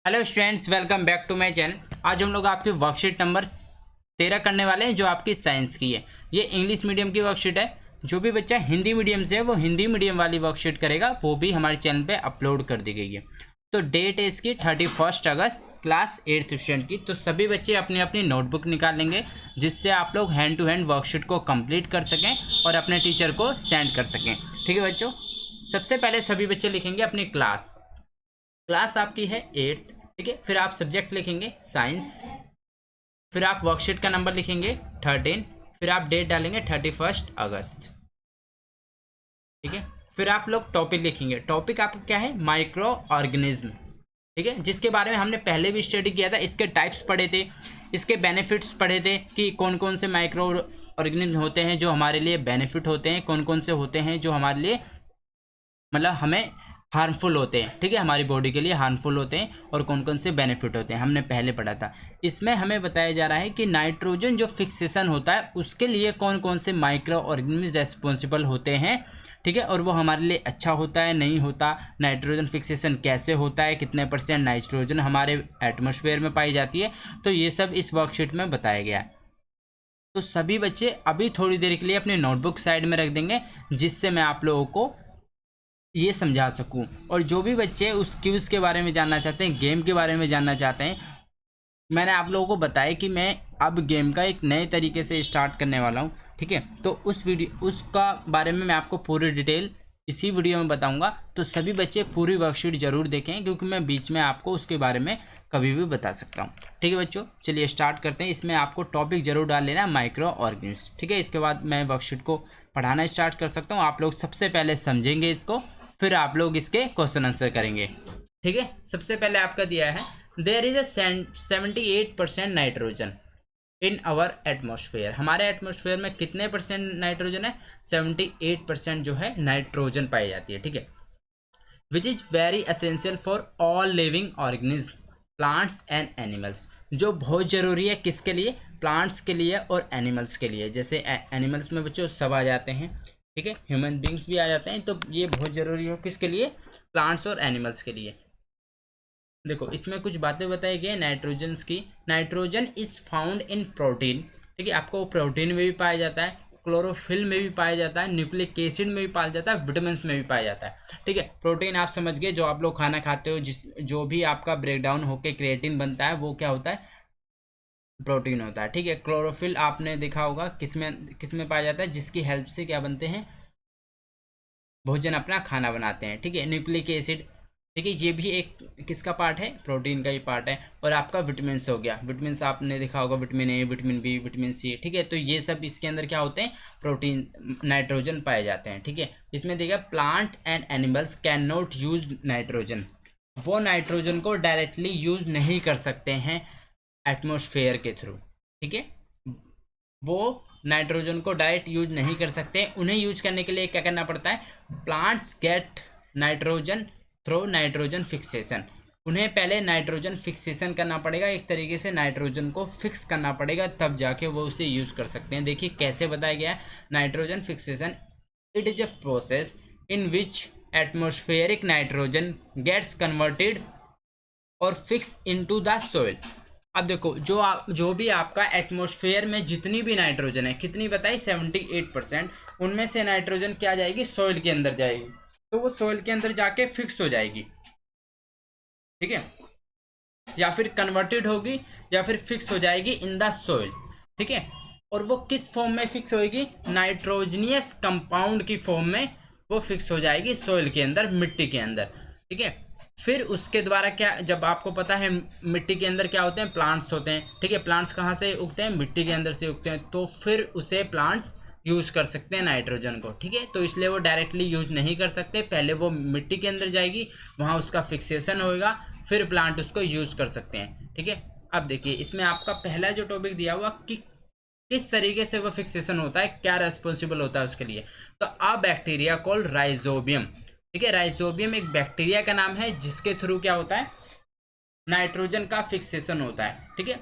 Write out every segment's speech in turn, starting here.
Hello students, welcome back to my channel. आज हम लोग आपकी वर्कशीट नंबर 13 करने वाले हैं जो आपकी साइंस की है। ये इंग्लिश मीडियम की वर्कशीट है। जो भी बच्चा हिंदी मीडियम से है वो हिंदी मीडियम वाली वर्कशीट करेगा, वो भी हमारे चैनल पे अपलोड कर दी गई है। तो डेट है इसकी 31 अगस्त, क्लास 8th स्टूडेंट की। तो सभी बच्चे अपनी अपनी नोटबुक निकाल लेंगे जिससे आप लोग हैंड टू हैंड वर्कशीट को कंप्लीट कर सकें और अपने टीचर को सेंड कर सकें। ठीक है बच्चों, सबसे पहले सभी बच्चे लिखेंगे अपनी क्लास। क्लास आपकी है 8th। ठीक है, फिर आप सब्जेक्ट लिखेंगे साइंस, फिर आप वर्कशीट का नंबर लिखेंगे 13, फिर आप डेट डालेंगे 31 अगस्त। ठीक है, फिर आप लोग टॉपिक लिखेंगे। टॉपिक आपका क्या है? Micro organism. ठीक है, जिसके बारे में हमने पहले भी स्टडी किया था। इसके टाइप्स पढ़े थे, इसके बेनिफिट्स पढ़े थे कि कौन कौन से माइक्रो ऑर्गेनिज्म होते हैं जो हमारे लिए बेनिफिट होते हैं, कौन कौन से होते हैं जो हमारे लिए मतलब हमें हार्मफुल होते हैं। ठीक है, हमारी बॉडी के लिए हार्मफुल होते हैं, और कौन कौन से बेनिफिट होते हैं हमने पहले पढ़ा था। इसमें हमें बताया जा रहा है कि नाइट्रोजन जो फिक्सेशन होता है उसके लिए कौन कौन से माइक्रो ऑर्गेनिज्म रेस्पॉन्सिबल होते हैं। ठीक है, और वो हमारे लिए अच्छा होता है नहीं होता, नाइट्रोजन फिक्सेशन कैसे होता है, कितने % नाइट्रोजन हमारे एटमॉस्फेयर में पाई जाती है, तो ये सब इस वर्कशीट में बताया गया है। तो सभी बच्चे अभी थोड़ी देर के लिए अपनी नोटबुक साइड में रख देंगे जिससे मैं आप लोगों को ये समझा सकूं। और जो भी बच्चे उस क्यूज़ के बारे में जानना चाहते हैं, गेम के बारे में जानना चाहते हैं, मैंने आप लोगों को बताया कि मैं अब गेम का एक नए तरीके से स्टार्ट करने वाला हूं। ठीक है, तो उस वीडियो उसका बारे में मैं आपको पूरी डिटेल इसी वीडियो में बताऊंगा। तो सभी बच्चे पूरी वर्कशीट ज़रूर देखें क्योंकि मैं बीच में आपको उसके बारे में कभी भी बता सकता हूँ। ठीक है बच्चों, चलिए स्टार्ट करते हैं। इसमें आपको टॉपिक जरूर डाल लेना माइक्रो ऑर्गेनिज्म। ठीक है, इसके बाद मैं वर्कशीट को पढ़ाना स्टार्ट कर सकता हूँ। आप लोग सबसे पहले समझेंगे इसको, फिर आप लोग इसके क्वेश्चन आंसर करेंगे। ठीक है, सबसे पहले आपका दिया है there is a 78% nitrogen in our atmosphere. हमारे एटमॉस्फेयर में कितने % नाइट्रोजन है? 78% जो है नाइट्रोजन पाई जाती है। ठीक है, which is very essential for all living organism, plants and animals. जो बहुत ज़रूरी है किसके लिए? प्लांट्स के लिए और एनिमल्स के लिए। जैसे एनिमल्स में बच्चों सब आ जाते हैं, ठीक है, ह्यूमन बींग्स भी आ जाते हैं, तो ये बहुत ज़रूरी हो किसके लिए? प्लांट्स और एनिमल्स के लिए। देखो इसमें कुछ बातें बताई गई नाइट्रोजन की। Nitrogen is found in protein. ठीक है, आपको प्रोटीन में भी पाया जाता है, क्लोरोफिल में भी पाया जाता है, न्यूक्लिक एसिड में भी पाया जाता है, विटामिन में भी पाया जाता है। ठीक है, प्रोटीन आप समझ गए, जो आप लोग खाना खाते हो, जो भी आपका ब्रेकडाउन होकर क्रिएटिन बनता है वो क्या होता है? प्रोटीन होता है। ठीक है, क्लोरोफिल आपने देखा होगा किसमें पाया जाता है, जिसकी हेल्प से क्या बनते हैं? भोजन, अपना खाना बनाते हैं। ठीक है, न्यूक्लिक एसिड। ठीक है, ये भी एक किसका पार्ट है? प्रोटीन का ही पार्ट है। और आपका विटामिन हो गया, विटामिन आपने देखा होगा, vitamin A, vitamin B, vitamin C. ठीक है, तो ये सब इसके अंदर क्या होते हैं? प्रोटीन, नाइट्रोजन पाए जाते हैं। ठीक है, इसमें देखिए plant and animals can not use nitrogen. वो नाइट्रोजन को डायरेक्टली यूज नहीं कर सकते हैं एटमॉस्फेयर के थ्रू। ठीक है, वो नाइट्रोजन को डायरेक्ट यूज नहीं कर सकते। उन्हें यूज करने के लिए क्या करना पड़ता है? Plants get nitrogen through nitrogen fixation. उन्हें पहले नाइट्रोजन फिक्सेशन करना पड़ेगा, एक तरीके से नाइट्रोजन को फिक्स करना पड़ेगा, तब जाके वो उसे यूज कर सकते हैं। देखिए कैसे बताया गया है nitrogen fixation. It is a process in which atmospheric nitrogen gets converted और फिक्स इनटू द सोइल। अब देखो जो भी आपका एटमॉस्फेयर में जितनी भी नाइट्रोजन है, कितनी बताई? 78%। उनमें से नाइट्रोजन क्या जाएगी? सॉइल के अंदर जाएगी, तो वो सॉइल के अंदर जाके फिक्स हो जाएगी। ठीक है, या फिर कन्वर्टेड होगी या फिर फिक्स हो जाएगी इन द सॉइल। ठीक है, और वो किस फॉर्म में फिक्स होएगी? नाइट्रोजनियस कंपाउंड की फॉर्म में वो फिक्स हो जाएगी सॉइल के अंदर, मिट्टी के अंदर। ठीक है, फिर उसके द्वारा क्या, जब आपको पता है मिट्टी के अंदर क्या होते हैं? प्लांट्स होते हैं। ठीक है, प्लांट्स कहाँ से उगते हैं? मिट्टी के अंदर से उगते हैं, तो फिर उसे प्लांट्स यूज कर सकते हैं नाइट्रोजन को। ठीक है, तो इसलिए वो डायरेक्टली यूज नहीं कर सकते, पहले वो मिट्टी के अंदर जाएगी, वहाँ उसका फिक्सेशन होएगा, फिर प्लांट उसको यूज कर सकते हैं। ठीक है, अब देखिए इसमें आपका पहला जो टॉपिक दिया हुआ कि किस तरीके से वो फिक्सेशन होता है, क्या रेस्पॉन्सिबल होता है उसके लिए। तो अ बैक्टीरिया कॉल्ड राइजोबियम। ठीक है, राइजोबियम एक बैक्टीरिया का नाम है जिसके थ्रू क्या होता है? नाइट्रोजन का फिक्सेशन होता है। ठीक है,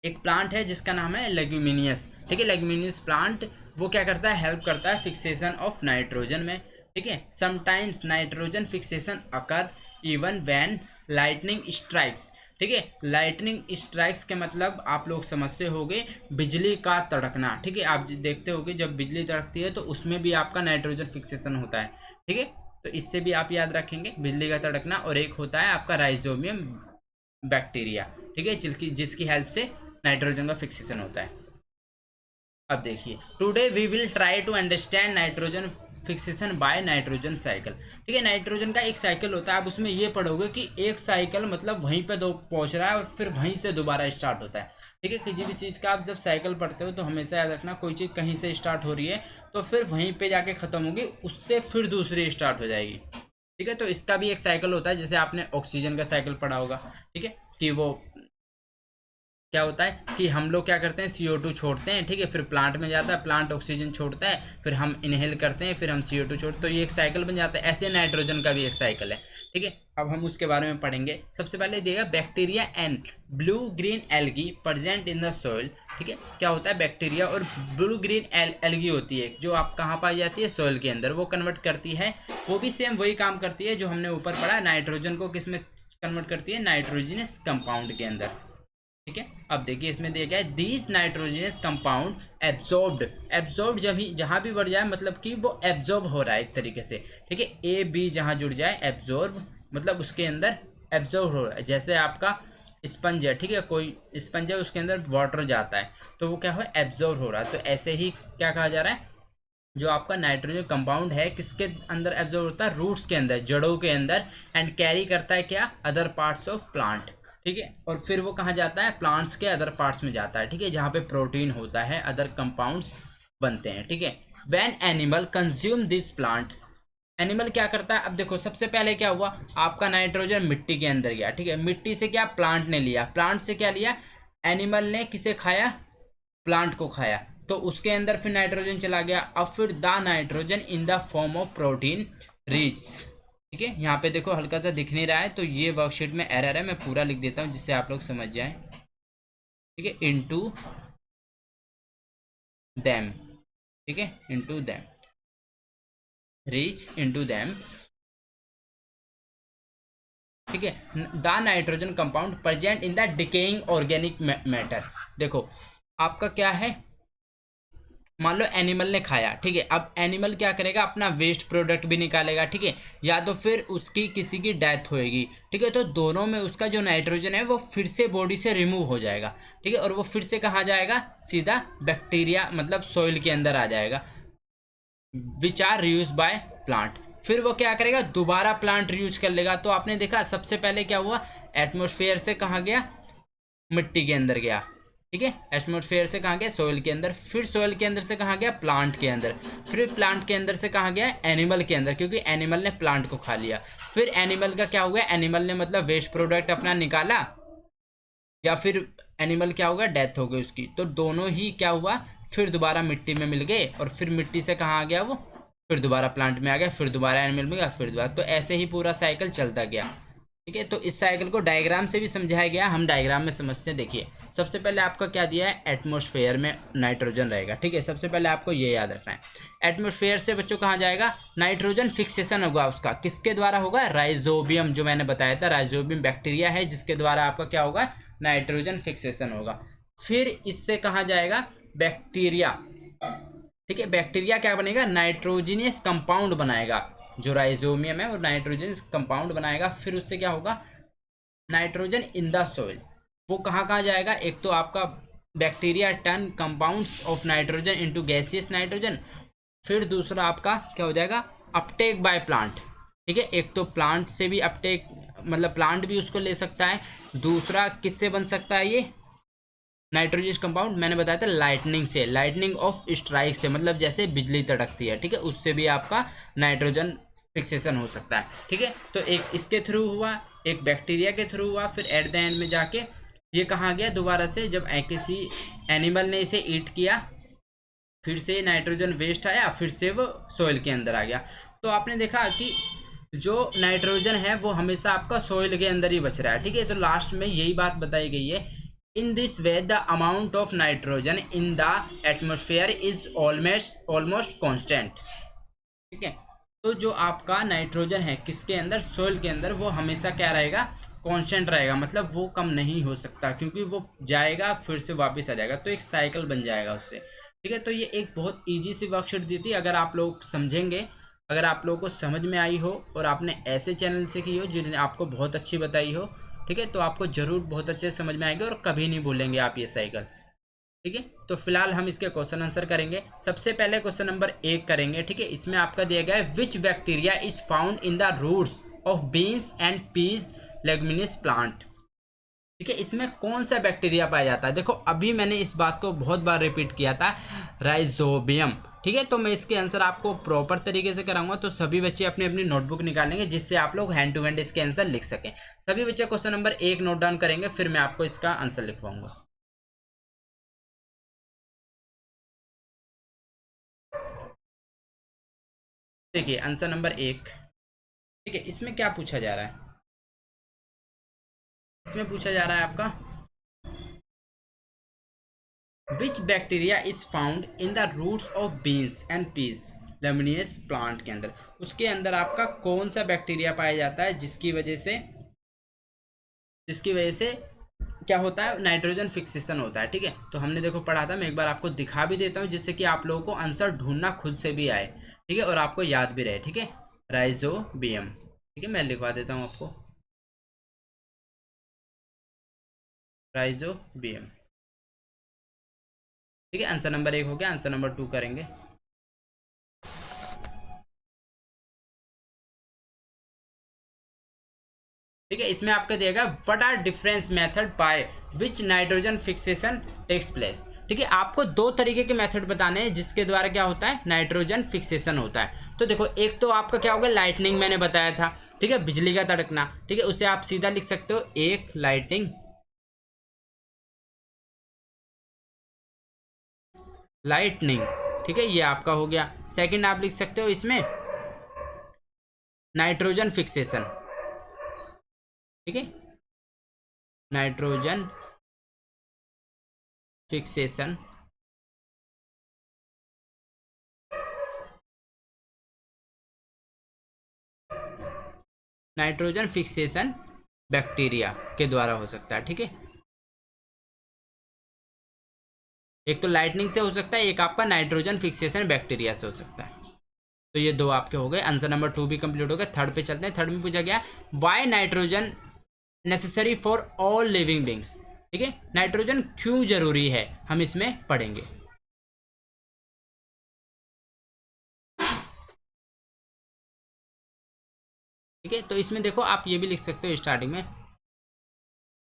एक प्लांट है जिसका नाम है लेग्यूमिनियस। ठीक है, लेग्यूमिनियस प्लांट वो क्या करता है? हेल्प करता है फिक्सेशन ऑफ नाइट्रोजन में। ठीक है, sometimes nitrogen fixation occur even when lightning strikes. ठीक है, लाइटनिंग स्ट्राइक्स के मतलब आप लोग समझते होंगे बिजली का तड़कना। ठीक है, आप देखते होंगे जब बिजली तड़कती है तो उसमें भी आपका नाइट्रोजन फिक्सेशन होता है। ठीक है, तो इससे भी आप याद रखेंगे बिजली का तड़कना। और एक होता है आपका राइजोबियम बैक्टीरिया। ठीक है, जिसकी हेल्प से नाइट्रोजन का फिक्सेशन होता है। अब देखिए, today we will try to understand nitrogen fixation by nitrogen cycle. ठीक है, नाइट्रोजन का एक साइकिल होता है। आप उसमें ये पढ़ोगे कि एक साइकिल मतलब वहीं पे दो पहुंच रहा है और फिर वहीं से दोबारा स्टार्ट होता है। ठीक है, किसी भी चीज़ का आप जब साइकिल पढ़ते हो तो हमेशा याद रखना, कोई चीज़ कहीं से स्टार्ट हो रही है तो फिर वहीं पे जाके ख़त्म होगी, उससे फिर दूसरी स्टार्ट हो जाएगी। ठीक है, तो इसका भी एक साइकिल होता है, जैसे आपने ऑक्सीजन का साइकिल पढ़ा होगा। ठीक है, कि वो क्या होता है कि हम लोग क्या करते हैं, CO2 छोड़ते हैं। ठीक है, फिर प्लांट में जाता है, प्लांट ऑक्सीजन छोड़ता है, फिर हम इनहेल करते हैं, फिर हम CO2 छोड़ते, तो ये एक साइकिल बन जाता है। ऐसे नाइट्रोजन का भी एक साइकिल है। ठीक है, अब हम उसके बारे में पढ़ेंगे। सबसे पहले देखिएगा, bacteria and blue green algae present in the soil. ठीक है, क्या होता है, बैक्टीरिया और ब्लू ग्रीन एल्गी होती है जो आप कहाँ पाई जाती है, सॉइल के अंदर। वो कन्वर्ट करती है, वो भी सेम वही काम करती है जो हमने ऊपर पढ़ा, नाइट्रोजन को किस में कन्वर्ट करती है, नाइट्रोजनस कंपाउंड के अंदर। ठीक है, अब देखिए इसमें दिया गया है, दीज नाइट्रोजनस कंपाउंड एब्जॉर्ब्ड जब ही जहाँ भी बढ़ जाए मतलब कि वो एब्जॉर्ब हो रहा है एक तरीके से। ठीक है, AB जहाँ जुड़ जाए, एब्जॉर्ब मतलब उसके अंदर एब्जॉर्ब हो रहा है। जैसे आपका स्पंज है, ठीक है, कोई स्पंज है उसके अंदर वाटर जाता है तो वो क्या हो, एब्जॉर्ब हो रहा है। तो ऐसे ही क्या कहा जा रहा है, जो आपका नाइट्रोजन कंपाउंड है किसके अंदर एब्जॉर्ब होता है, रूट्स के अंदर, जड़ों के अंदर, एंड कैरी करता है क्या, अदर पार्ट्स ऑफ प्लांट। ठीक है, और फिर वो कहाँ जाता है, प्लांट्स के अदर पार्ट्स में जाता है। ठीक है, जहाँ पे प्रोटीन होता है, अदर कंपाउंड्स बनते हैं। ठीक है, when animal consume this plant, animal क्या करता है, अब देखो सबसे पहले क्या हुआ, आपका नाइट्रोजन मिट्टी के अंदर गया। ठीक है, मिट्टी से क्या, प्लांट ने लिया, प्लांट से क्या लिया, एनिमल ने किसे खाया, प्लांट को खाया, तो उसके अंदर फिर नाइट्रोजन चला गया। अब फिर the nitrogen in the form of protein reach. ठीक है, यहाँ पे देखो हल्का सा दिख नहीं रहा है तो ये वर्कशीट में एरर है, मैं पूरा लिख देता हूँ जिससे आप लोग समझ जाएं। ठीक है, इनटू दैम। ठीक है, into them, reach into them. ठीक है, the nitrogen compound present in the decaying organic matter. देखो आपका क्या है, मान लो एनिमल ने खाया। ठीक है, अब एनिमल क्या करेगा, अपना वेस्ट प्रोडक्ट भी निकालेगा। ठीक है, या तो फिर उसकी किसी की डेथ होएगी। ठीक है, तो दोनों में उसका जो नाइट्रोजन है वो फिर से बॉडी से रिमूव हो जाएगा। ठीक है, और वो फिर से कहाँ जाएगा, सीधा बैक्टीरिया मतलब सॉइल के अंदर आ जाएगा, which are reuse by plant. फिर वो क्या करेगा, दोबारा प्लांट रीयूज कर लेगा। तो आपने देखा सबसे पहले क्या हुआ, एटमोसफेयर से कहाँ गया, मिट्टी के अंदर गया। ठीक है, एटमॉस्फेयर से कहाँ गया, सॉइल के अंदर, फिर सॉइल के अंदर से कहाँ गया, प्लांट के अंदर, फिर प्लांट के अंदर से कहाँ गया, एनिमल के अंदर, क्योंकि एनिमल ने प्लांट को खा लिया। फिर एनिमल का क्या हुआ, एनिमल ने मतलब वेस्ट प्रोडक्ट अपना निकाला, या फिर एनिमल क्या होगा, डेथ हो गई उसकी। तो दोनों ही क्या हुआ, फिर दोबारा मिट्टी में मिल गए, और फिर मिट्टी से कहाँ आ गया वो, फिर दोबारा प्लांट में आ गया, फिर दोबारा एनिमल में गया, फिर दोबारा। तो ऐसे ही पूरा साइकिल चलता गया। ठीक है, तो इस साइकिल को डायग्राम से भी समझाया गया, हम डायग्राम में समझते हैं। देखिए सबसे पहले आपका क्या दिया है, एटमॉस्फेयर में नाइट्रोजन रहेगा। ठीक है, सबसे पहले आपको ये याद रखना है, एटमॉस्फेयर से बच्चों कहाँ जाएगा, नाइट्रोजन फिक्सेशन होगा उसका, किसके द्वारा होगा, राइजोबियम, जो मैंने बताया था राइजोबियम बैक्टीरिया है जिसके द्वारा आपका क्या होगा, नाइट्रोजन फिक्सेशन होगा। फिर इससे कहाँ जाएगा, बैक्टीरिया। ठीक है, बैक्टीरिया क्या बनेगा, नाइट्रोजिनियस कंपाउंड बनाएगा, जो राइजोबियम है वो नाइट्रोजन कंपाउंड बनाएगा। फिर उससे क्या होगा, नाइट्रोजन इन द सॉइल, वो कहाँ कहाँ जाएगा, एक तो आपका bacteria turn compounds of nitrogen into gaseous nitrogen. फिर दूसरा आपका क्या हो जाएगा, अपटेक बाय प्लांट। ठीक है, एक तो प्लांट से भी अपटेक मतलब प्लांट भी उसको ले सकता है, दूसरा किससे बन सकता है ये नाइट्रोजन कंपाउंड, मैंने बताया था लाइटनिंग से, लाइटनिंग ऑफ स्ट्राइक से, मतलब जैसे बिजली तड़कती है। ठीक है, उससे भी आपका नाइट्रोजन फिक्सेशन हो सकता है। ठीक है, तो एक इसके थ्रू हुआ, एक बैक्टीरिया के थ्रू हुआ, फिर एट द एंड में जाके ये कहाँ गया दोबारा से, जब किसी एनिमल ने इसे ईट किया, फिर से नाइट्रोजन वेस्ट आया, फिर से वो सॉइल के अंदर आ गया। तो आपने देखा कि जो नाइट्रोजन है वो हमेशा आपका सॉइल के अंदर ही बच रहा है। ठीक है, तो लास्ट में यही बात बताई गई है, in this way the amount of nitrogen in the atmosphere is almost constant. ठीक है, तो जो आपका नाइट्रोजन है किसके अंदर, सॉइल के अंदर, वो हमेशा क्या रहेगा, कांस्टेंट रहेगा, मतलब वो कम नहीं हो सकता, क्योंकि वो जाएगा फिर से वापस आ जाएगा, तो एक साइकिल बन जाएगा उससे। ठीक है, तो ये एक बहुत इजी सी वर्कशीट दी थी। अगर आप लोग समझेंगे, अगर आप लोगों को समझ में आई हो और आपने ऐसे चैनल से की हो जिन्हें आपको बहुत अच्छी बताई हो, ठीक है, तो आपको ज़रूर बहुत अच्छे से समझ में आएगी और कभी नहीं भूलेंगे आप ये साइकिल। ठीक है, तो फिलहाल हम इसके क्वेश्चन आंसर करेंगे। सबसे पहले क्वेश्चन नंबर 1 करेंगे। ठीक है, इसमें आपका दिया गया है which bacteria is found in the roots of beans and peas leguminous plant. ठीक है, इसमें कौन सा बैक्टीरिया पाया जाता है। देखो अभी मैंने इस बात को बहुत बार रिपीट किया था, राइजोबियम। ठीक है, तो मैं इसके आंसर आपको प्रॉपर तरीके से कराऊंगा, तो सभी बच्चे अपनी अपनी नोटबुक निकालेंगे जिससे आप लोग हैंड टू हैंड इसके आंसर लिख सकें। सभी बच्चे क्वेश्चन नंबर 1 नोट डाउन करेंगे, फिर मैं आपको इसका आंसर लिखवाऊंगा। देखिए आंसर नंबर 1। ठीक है, इसमें क्या पूछा जा रहा है, इसमें पूछा जा रहा है आपका which bacteria is found in the roots of beans and peas leguminous plant के अंदर। उसके अंदर आपका कौन सा बैक्टीरिया पाया जाता है जिसकी वजह से क्या होता है, नाइट्रोजन फिक्सेशन होता है। ठीक है, तो हमने देखो पढ़ा था, मैं एक बार आपको दिखा भी देता हूँ जिससे कि आप लोगों को आंसर ढूंढना खुद से भी आए। ठीक है, और आपको याद भी रहे। ठीक है, राइजोबियम। ठीक है, मैं लिखवा देता हूँ आपको, राइजोबियम। ठीक है, आंसर नंबर 1 हो गया। आंसर नंबर 2 करेंगे। ठीक है, इसमें आपका दिएगा what are difference method by which nitrogen fixation takes place. ठीक है, आपको 2 तरीके के मेथड बताने हैं जिसके द्वारा क्या होता है, नाइट्रोजन फिक्सेशन होता है। तो देखो एक तो आपका क्या होगा, लाइटनिंग मैंने बताया था। ठीक है, बिजली का तड़कना। ठीक है, उसे आप सीधा लिख सकते हो एक लाइटिंग, लाइटनिंग। ठीक है, ये आपका हो गया। सेकंड आप लिख सकते हो इसमें नाइट्रोजन फिक्सेशन। ठीक है, nitrogen fixation. Nitrogen fixation bacteria के द्वारा हो सकता है। ठीक है, एक तो लाइटनिंग से हो सकता है, एक आपका नाइट्रोजन फिक्सेशन बैक्टीरिया से हो सकता है। तो ये 2 आपके हो गए। आंसर नंबर 2 भी कंप्लीट हो गया। थर्ड पे चलते हैं। थर्ड में पूछा गया why nitrogen necessary for all living beings. ठीक है, नाइट्रोजन क्यों जरूरी है, हम इसमें पढ़ेंगे। ठीक है, तो इसमें देखो आप ये भी लिख सकते हो स्टार्टिंग में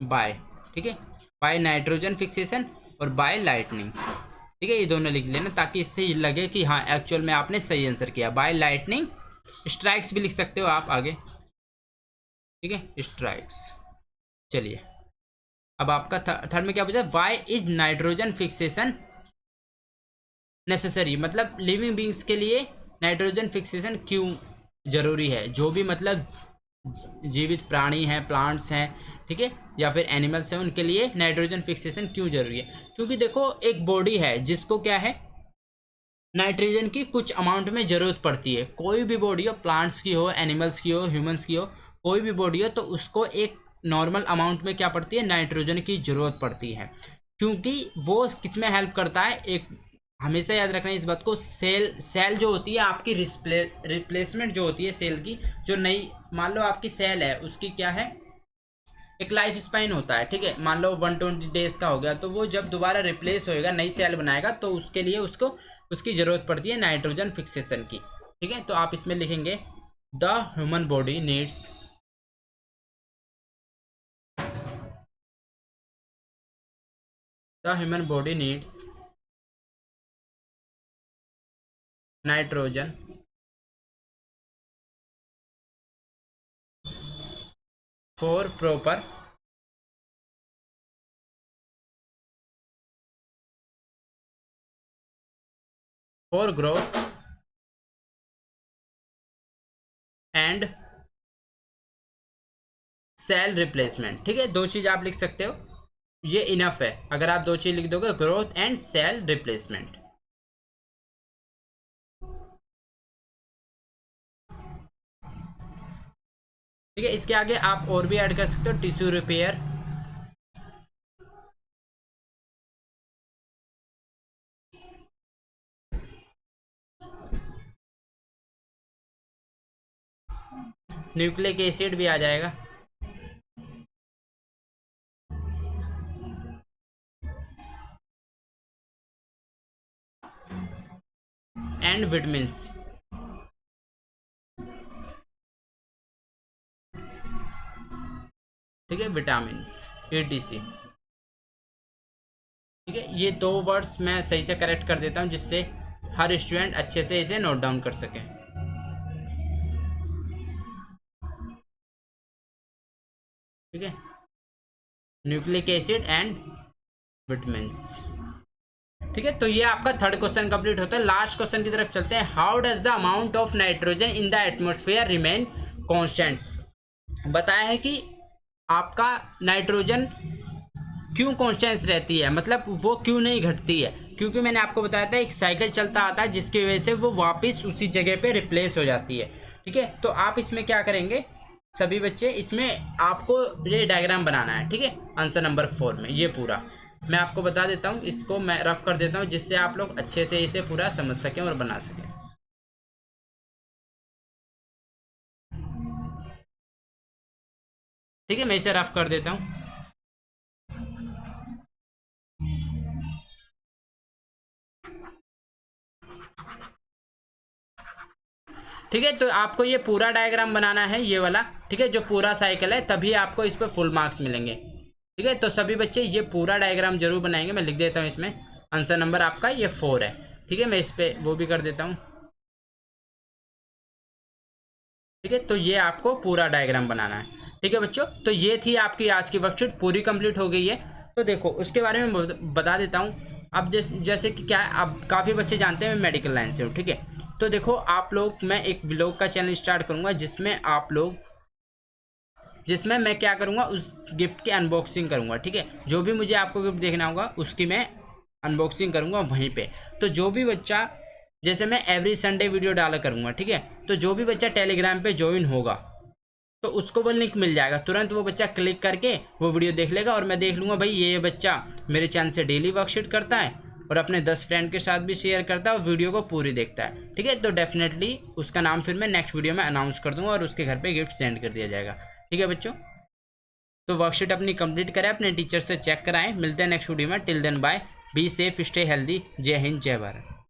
बाय। ठीक है, बाय नाइट्रोजन फिक्सेशन और बाय लाइटनिंग। ठीक है, ये दोनों लिख लेना ताकि इससे ये लगे कि हाँ एक्चुअल में आपने सही आंसर किया। बाय लाइटनिंग स्ट्राइक्स भी लिख सकते हो आप आगे। ठीक है, स्ट्राइक्स। चलिए अब आपका थर्ड में क्या पूछा, why is nitrogen fixation necessary, मतलब लिविंग बींग्स के लिए नाइट्रोजन फिक्सेशन क्यों जरूरी है। जो भी मतलब जीवित प्राणी हैं, प्लांट्स हैं, ठीक है, या फिर एनिमल्स हैं, उनके लिए नाइट्रोजन फिक्सेशन क्यों जरूरी है। क्योंकि देखो एक बॉडी है जिसको क्या है, नाइट्रोजन की कुछ अमाउंट में ज़रूरत पड़ती है। कोई भी बॉडी हो, प्लांट्स की हो, एनिमल्स की हो, ह्यूमंस की हो, कोई भी बॉडी हो, तो उसको एक नॉर्मल अमाउंट में क्या पड़ती है, नाइट्रोजन की ज़रूरत पड़ती है। क्योंकि वो किस में हेल्प करता है, एक हमेशा याद रखना इस बात को, सेल जो होती है आपकी रिप्लेसमेंट जो होती है सेल की, जो नई मान लो आपकी सेल है उसकी क्या है, एक लाइफ स्पाइन होता है। ठीक है, मान लो 120 डेज का हो गया, तो वो जब दोबारा रिप्लेस होएगा, नई सेल बनाएगा, तो उसके लिए उसको उसकी ज़रूरत पड़ती है नाइट्रोजन फिक्सेशन की। ठीक है, तो आप इसमें लिखेंगे the human body needs the human body needs nitrogen for proper for growth and cell replacement. ठीक है, 2 चीज़ आप लिख सकते हो, ये इनफ है। अगर आप 2 चीज़ लिख दोगे, ग्रोथ एंड सेल रिप्लेसमेंट। ठीक है, इसके आगे आप और भी ऐड कर सकते हो, टिश्यू रिपेयर, न्यूक्लिक एसिड भी आ जाएगा। And vitamins. ठीक है, विटामिन्स, ETC। ठीक है, ये 2 वर्ड्स मैं सही से करेक्ट कर देता हूँ जिससे हर स्टूडेंट अच्छे से इसे नोट डाउन कर सके। ठीक है, न्यूक्लिक एसिड एंड विटामिन्स। ठीक है, तो ये आपका थर्ड क्वेश्चन कंप्लीट होता है। लास्ट क्वेश्चन की तरफ चलते हैं। How does the amount of nitrogen in the atmosphere remain constant. बताया है कि आपका नाइट्रोजन क्यों कॉन्स्टेंस रहती है, मतलब वो क्यों नहीं घटती है, क्योंकि मैंने आपको बताया था एक साइकिल चलता आता है जिसकी वजह से वो वापस उसी जगह पे रिप्लेस हो जाती है। ठीक है, तो आप इसमें क्या करेंगे सभी बच्चे, इसमें आपको ये डायग्राम बनाना है। ठीक है, आंसर नंबर 4 में ये पूरा मैं आपको बता देता हूँ, इसको मैं रफ कर देता हूँ जिससे आप लोग अच्छे से इसे पूरा समझ सकें और बना सकें। ठीक है, मैं इसे रफ कर देता हूँ। ठीक है, तो आपको ये पूरा डायग्राम बनाना है, ये वाला। ठीक है, जो पूरा साइकिल है, तभी आपको इस पर फुल मार्क्स मिलेंगे। ठीक है, तो सभी बच्चे ये पूरा डायग्राम जरूर बनाएंगे। मैं लिख देता हूँ इसमें, आंसर नंबर आपका ये 4 है। ठीक है, मैं इस पर वो भी कर देता हूँ। ठीक है, तो ये आपको पूरा डायग्राम बनाना है। ठीक है बच्चों, तो ये थी आपकी आज की वर्कशीट, पूरी कंप्लीट हो गई है। तो देखो उसके बारे में बता देता हूँ। अब जैसे कि क्या है, अब काफ़ी बच्चे जानते हैं मैं मेडिकल लाइन से हूँ। ठीक है, तो देखो आप लोग, मैं एक व्लॉग का चैनल स्टार्ट करूँगा जिसमें मैं क्या करूँगा, उस गिफ्ट की अनबॉक्सिंग करूँगा। ठीक है, जो भी मुझे आपको गिफ्ट देखना होगा उसकी मैं अनबॉक्सिंग करूँगा वहीं पे। तो जो भी बच्चा, जैसे मैं एवरी संडे वीडियो डाला करूँगा। ठीक है, तो जो भी बच्चा टेलीग्राम पे ज्वाइन होगा तो उसको वो लिंक मिल जाएगा, तुरंत वो बच्चा क्लिक करके वो वीडियो देख लेगा और मैं देख लूँगा भाई ये बच्चा मेरे चैनल से डेली वर्कशीट करता है और अपने 10 फ्रेंड के साथ भी शेयर करता है और वीडियो को पूरी देखता है। ठीक है, तो डेफिनेटली उसका नाम फिर मैं नेक्स्ट वीडियो में अनाउंस कर दूँगा और उसके घर पर गिफ्ट सेंड कर दिया जाएगा। ठीक है बच्चों, तो वर्कशीट अपनी कंप्लीट करें, अपने टीचर से चेक कराएं। मिलते हैं नेक्स्ट वीडियो में। Till then bye, be safe, stay healthy. Jai Hind, जय भारत।